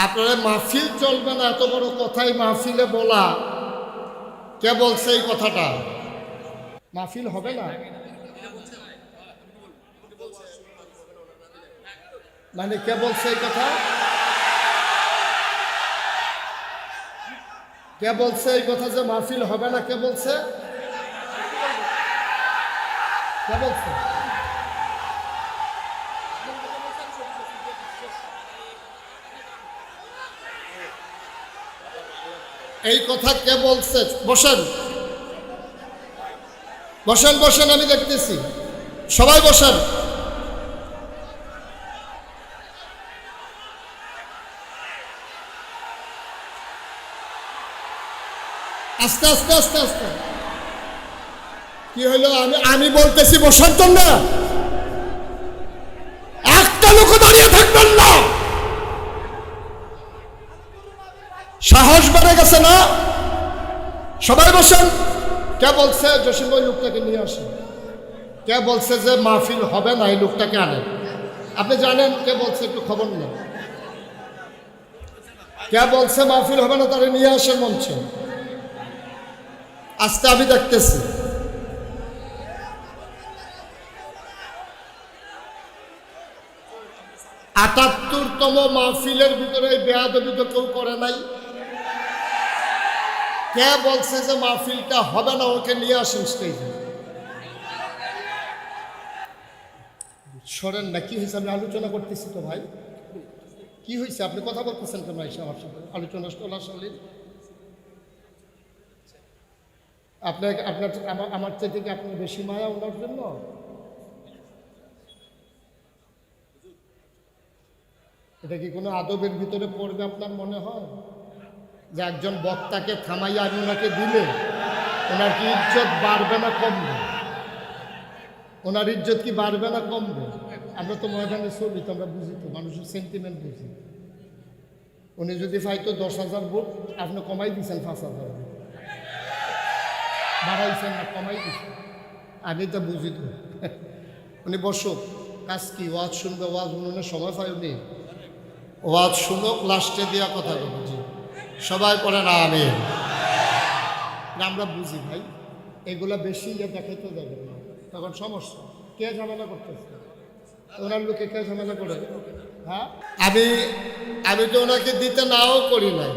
আপনারা মাহফিল চলবে না এত বড় কথাই মাহফিলে বলা, কে বলছে এই কথাটা? মাহফিল হবে না মানে কে বলছে এই কথা? কে বলছে এই কথা যে মাহফিল হবে না? কে বলছে? কে বলছে? এই কথা কে বলছে? বসেন বসেন বসেন, আমি দেখতেছি, সবাই বসেন। আস্তে আস্তে আস্তে আস্তে। কি হলো? আমি বলতেছি বসার জন্য, একটা লোক দাঁড়িয়ে থাকবেন না। সাহস বেড়ে গেছে না? সবাই বসেন। কে বলছে জসিম ওই লোকটাকে নিয়ে আসেন? কে বলছে যে মাহফিল হবে না? এই লোকটাকে আনেন। আপনি জানেন কে বলছে? একটু খবর নেন। কে বলছে মাহফিল হবে না? তারা নিয়ে আসেন মঞ্চে। আজকে আমি দেখতেছি। আটাত্তরতম মাহফিলের ভিতরে বেয়াদবি তো কেউ করে নাই। কে বলছে যে মাহফিলটা হবে না? ওকে নিয়ে আসেন স্টেজে। সরেন না। কি হয়েছে? আমি আলোচনা করতেছি তো ভাই। কি হয়েছে? আপনি কথা বলতেছেন কেন? এসে আমার সাথে আলোচনা চলাকালীন আপনার আপনার আমার চাইতে কি আপনার বেশি মায়া ওনার জন্য? এটা কি কোনো আদবের ভিতরে পড়বে আপনার মনে হয়? যে একজন বক্তাকে থামাইয়া আমি ওনাকে দিলে ওনার কি ইজ্জত বাড়বে না কমবে? ওনার ইজ্জত কি বাড়বে না কমবে? আমরা তো ময়দানে চলি তো, আমরা বুঝি তো, মানুষের সেন্টিমেন্ট বুঝি। উনি যদি পাইতো 10,000 ভোট, আপনি কমাই দিয়েছেন 5,000 ভোট, বাড়াইছেন না কমাই দিচ্ছেন। আমি তো বুঝি তো। উনি বসুক, কাজ কি? ওয়াজ শুনবে, ওয়াজ উনুনের সময় পাইনি। ওয়াজ শুনুক, লাস্টে দেওয়া কথা বলছি। সবাই পড়ে না আমি, আমরা বুঝি ভাই। এগুলা বেশি দেখাইতে যাবে না, তখন সমস্যা। কে ঝামেলা করতেছে? ওনার লোকে কে ঝামেলা করে? হ্যাঁ, আমি তো ওনাকে দিতে নাও করি নাই।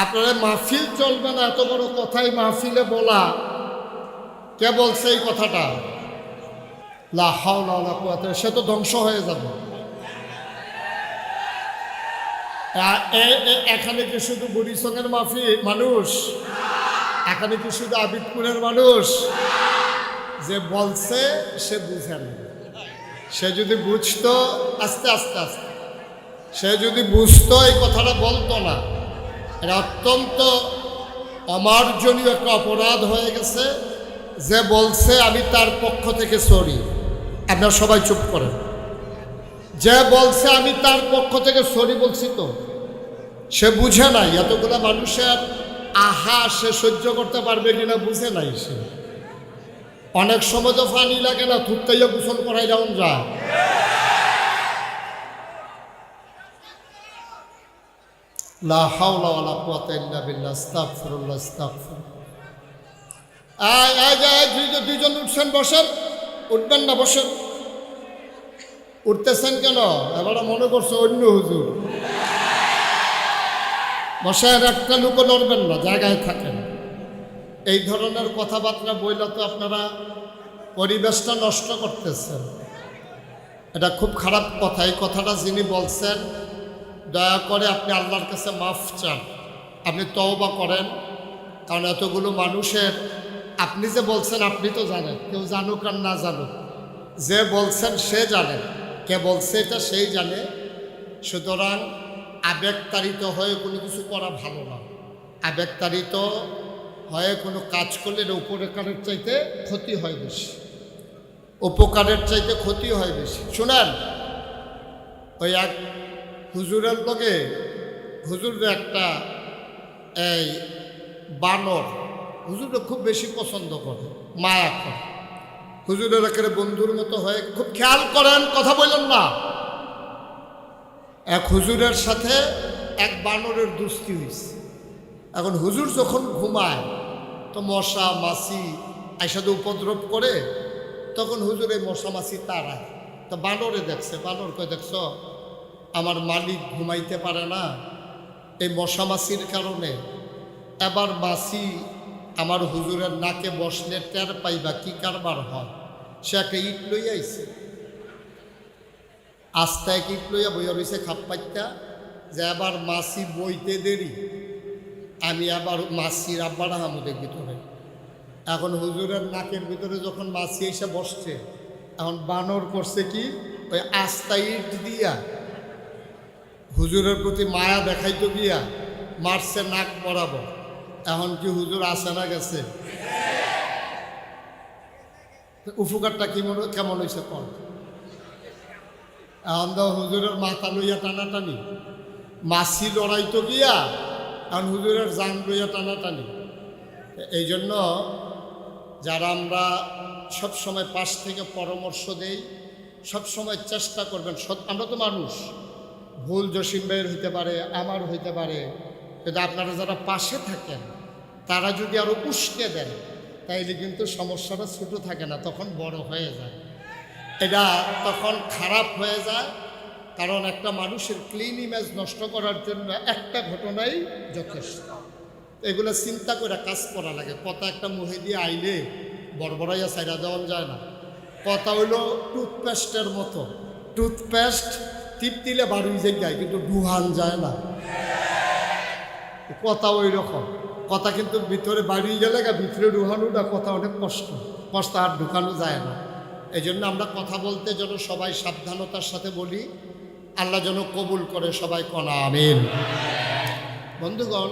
আপনারা মাহফিল চলবে না এত বড় কথাই মাহফিলে বলা, কে বলছে এই কথাটা? লা হাওলা ওয়ালা কুওয়াতা। সে তো ধ্বংস হয়ে যাবে। এখানে কি শুধু বুড়িসঙ্গের মানুষ? এখানে কি শুধু আবিদপুরের মানুষ? যে বলছে সে বুঝেন। সে যদি বুঝতো, আস্তে আস্তে আস্তে, সে যদি বুঝতো এই কথাটা বলতো না। এটা অত্যন্ত অমার্জনীয় একটা অপরাধ হয়ে গেছে। যে বলছে আমি তার পক্ষ থেকে সরি। আপনারা সবাই চুপ করেন। যে বলছে আমি তার পক্ষ থেকে সরি বলছি, তো সে বুঝে নাই। এতগুলো মানুষের আহা সে সহ্য করতে পারবে কিনা বুঝে নাই সে। অনেক সময় তো পানি লাগে না, থুততাইয়া গোসল করাই যাওন যায়। লা হাওলা ওয়ালা কুওয়াতা ইল্লা বিল্লাহ। আস্তাগফিরুল্লাহ, আস্তাগফিরুল্লাহ। দুইজন উঠছেন, বসেন। উঠবেন না, বসেন। উঠতেছেন কেন? এবার মনে করছে অন্য হুজুর। বসেন, একটা লোকও নড়বেন না, জায়গায় থাকেন। এই ধরনের কথাবার্তা বইলে তো আপনারা পরিবেশটা নষ্ট করতেছেন। এটা খুব খারাপ কথা। এই কথাটা যিনি বলছেন, দয়া করে আপনি আল্লাহর কাছে মাফ চান, আপনি তওবা করেন। কারণ এতগুলো মানুষের, আপনি যে বলছেন আপনি তো জানেন, কেউ জানুক আর না জানুক, যে বলছেন সে জানেন, কে বলছে এটা সেই জানে। সুতরাং আবেগতাড়িত হয়ে কোনো কিছু করা ভালো না। আবেগতাড়িত হয়ে কোনো কাজ করলে এটা উপকারের চাইতে ক্ষতি হয় বেশি। উপকারের চাইতে ক্ষতি হয় বেশি। শুনেন, ওই এক হুজুরের লগে হুজুরের একটা এই বানর হুজুরটা খুব বেশি পছন্দ করে, মায়া করে। হুজুরের একেবারে বন্ধুর মতো হয়ে, খুব খেয়াল করেন, কথা বললেন না। এক হুজুরের সাথে এক বানরের দুস্তি হয়েছে। এখন হুজুর যখন ঘুমায় তো মশা মাছি আইসাদে উপদ্রব করে, তখন হুজুর এই মশা মাছি তাড়ায়। তো বানরে দেখছে, বানর কয়ে দেখছ আমার মালিক ঘুমাইতে পারে না এই মশা মাছির কারণে, এবার মাছি আমার হুজুরের নাকে বসলে টের পাইবা কি কারবার হয়। সে একটা ইট লইয়া আইছে, আস্তে এক ইট লইয়া বইয়া রয়েছে খাপ পাইতা, যে আবার মাছি বইতে দেরি, আমি আবার মাছির আব্বার আহমদের ভিতরে। এখন হুজুরের নাকের ভিতরে যখন মাছি এসে বসছে, এখন বানর করছে কি, ওই আস্তা ইট দিয়া হুজুরের প্রতি মায়া দেখাইতো গিয়া মারছে নাক বরাবর। এখন কি হুজুর আসে না গেছে? উপকারটা কেমন হয়েছে কর। এখন তো হুজুরের মাথা লইয়া টানাটানি, মাছি লড়াইতো গিয়া এখন হুজুরের জান লইয়া টানাটানি। এই জন্য যারা আমরা সবসময় পাশ থেকে পরামর্শ দেই, সবসময় চেষ্টা করবেন, আমরা তো মানুষ, ভুল জসিম ভাইয়ের হইতে পারে, আমার হইতে পারে, কিন্তু আপনারা যারা পাশে থাকেন তারা যদি আরও উস্কে দেন তাইলে কিন্তু সমস্যাটা ছোটো থাকে না, তখন বড় হয়ে যায়, এটা তখন খারাপ হয়ে যায়। কারণ একটা মানুষের ক্লিন ইমেজ নষ্ট করার জন্য একটা ঘটনাই যথেষ্ট। এগুলো চিন্তা করে কাজ করা লাগে। কথা একটা মুহে দিয়ে আইলে বড়বড়াইয়া সাইরা দেওয়া যায় না। কথা হইলো টুথপেস্টের মতো, টুথপেস্ট টিপ দিলে বাড়ি যায় কিন্তু ডুহান যায় না। কথা ওই রকম, কথা কিন্তু ভিতরে বাড়ি গেলে ভিতরে ডুহানোটা কথা অনেক কষ্ট আর ঢুকানো যায় না। এই জন্য আমরা কথা বলতে যেন সবাই সাবধানতার সাথে বলি, আল্লাহ যেন কবুল করে, সবাই কনা আমিন। বন্ধুগণ,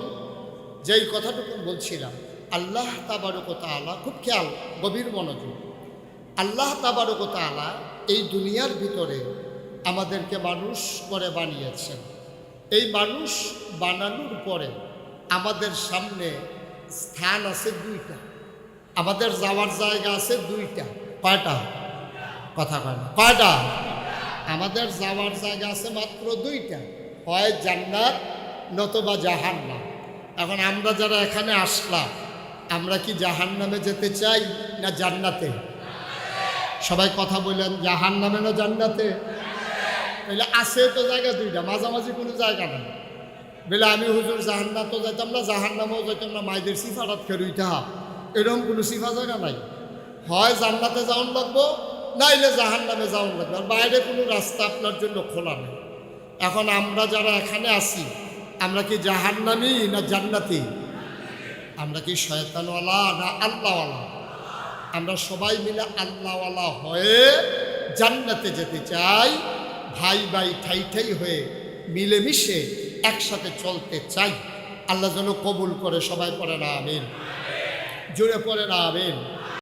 যেই কথাটুকু বলছিলাম, আল্লাহ তাবারক ওয়া তাআলা, খুব খেয়াল, গভীর মনোযোগ, আল্লাহ তাবারক ওয়া তাআলা এই দুনিয়ার ভিতরে আমাদেরকে মানুষ করে বানিয়েছেন। এই মানুষ বানানোর পরে আমাদের সামনে স্থান আছে দুইটা, আমাদের যাওয়ার জায়গা আছে দুইটা। কয়টা? কথা কয় না, কয়টা? আমাদের যাওয়ার জায়গা আছে মাত্র দুইটা, হয় জান্নাত নতুবা জাহান্নাম। এখন আমরা যারা এখানে আসলাম, আমরা কি জাহান্নামে যেতে চাই না জান্নাতে? সবাই কথা বললেন, জাহান্নামে না জান্নাতে? তাহলে আছে তো জায়গা দুইটা, মাঝামাঝি কোনো জায়গা নেই। বলে আমি হুজুর জাহান্নাতও যাইতাম না জাহান্নামেও যাইতাম না, মাইদের সিফারাত খেরুইতে হা, এরকম কোনো সিফা জায়গা নাই। হয় জান্নাতে যাওয়ান লাগবো, নাইলে জাহান্নামে যাওয়ান লাগবে, আর বাইরে কোনো রাস্তা আপনার জন্য খোলা নেই। এখন আমরা যারা এখানে আছি, আমরা কি জাহান্নামী না জান্নাতি? আমরা কি শয়তানওয়ালা না আল্লাহওয়ালা? আমরা সবাই মিলে আল্লাহওয়ালা হয়ে জান্নাতে যেতে চাই, ভাই ভাই ঠাই ঠাই হয়ে মিলেমিশে একসাথে চলতে চাই। আল্লাহ যেন কবুল করে, সবাই পড়ে না আমিন, জোরে পড়ে না আমিন।